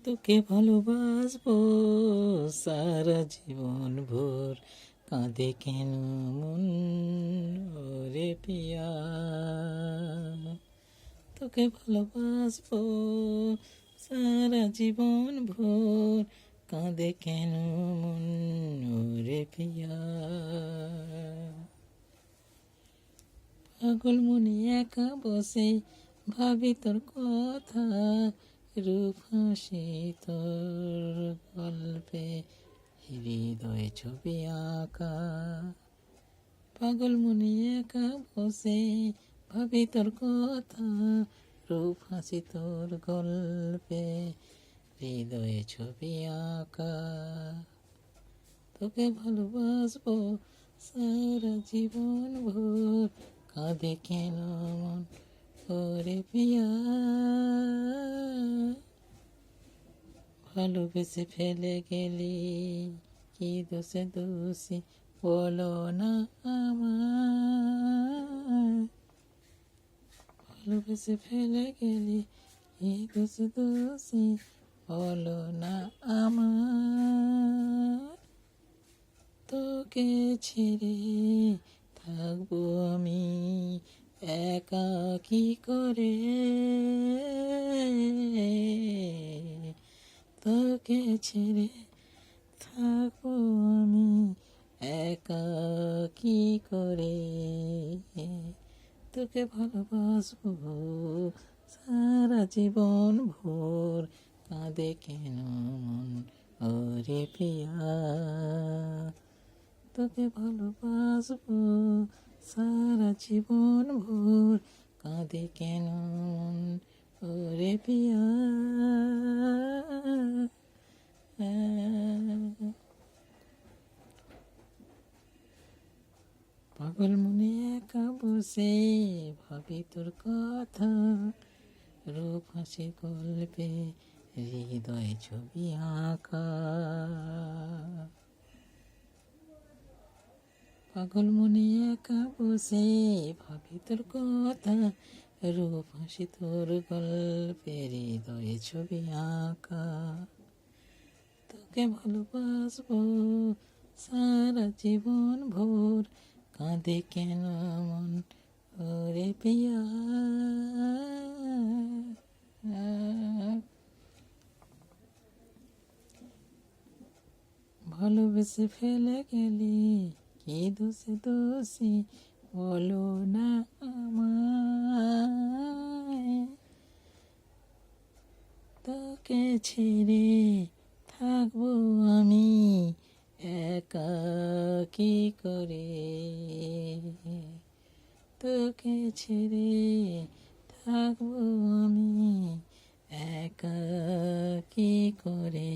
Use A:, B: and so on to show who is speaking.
A: তোকে ভালোবাসবো সারা জীবন ভোর, কাঁদে কেন মন ওরে পিয়া। তোকে ভালোবাসবো সারা জীবন ভোর, কাঁদে কেন মন ওরে পিয়া। পাগল মনে একা বসে ভাবি তোর কথা, রূপ হাসি তোর গল্পে হৃদয়ে ছবি আঁকা। পাগল মনে একা বসে ভাবি তোর কথা, রূপ হাসি তোর গল্পে হৃদয়ে ছবি আঁকা। তোকে ভালোবাসবো সারা জীবন ভোর, কাঁদে কেন মন ওরে পিয়া। ভালোবেসে ফেলে গেলি কি দোষে দোষী বলো না আমায়। ভালোবেসে ফেলে গেলি কি দোষে দোষী বলো না আমায়। তোকে ছেড়ে থাকবো আমি একা কি করে, তোকে ছেড়ে থাকবো আমি একা কি করে। তোকে ভালোবাসবো সারা জীবন ভোর, কাঁদে কেন মন ওরে পিয়া। তোকে ভালোবাসবো সারা জীবন ভোর, কাঁদে কেন মন ওরে পিয়া। পাগল মনে একা বসে ভাবি তোর কথা, রূপ হাসি গল্পে হৃদয় ছবি আঁকা। পাগল মনে একা বসে ভাবি তোর কথা, রূপ হাসি তোর গল্পে হৃদয়ে ছবি আঁকা। তোকে ভালোবাসবো সারা জীবন ভোর, কাঁদে কেন মন ওরে পিয়া। ভালোবেসে ফেলে গেলি কি দোষে দোষী বলো না আমায়। তোকে ছেড়ে থাকবো আমি একা কি করে, তোকে ছেড়ে থাকবো আমি একা কি করে।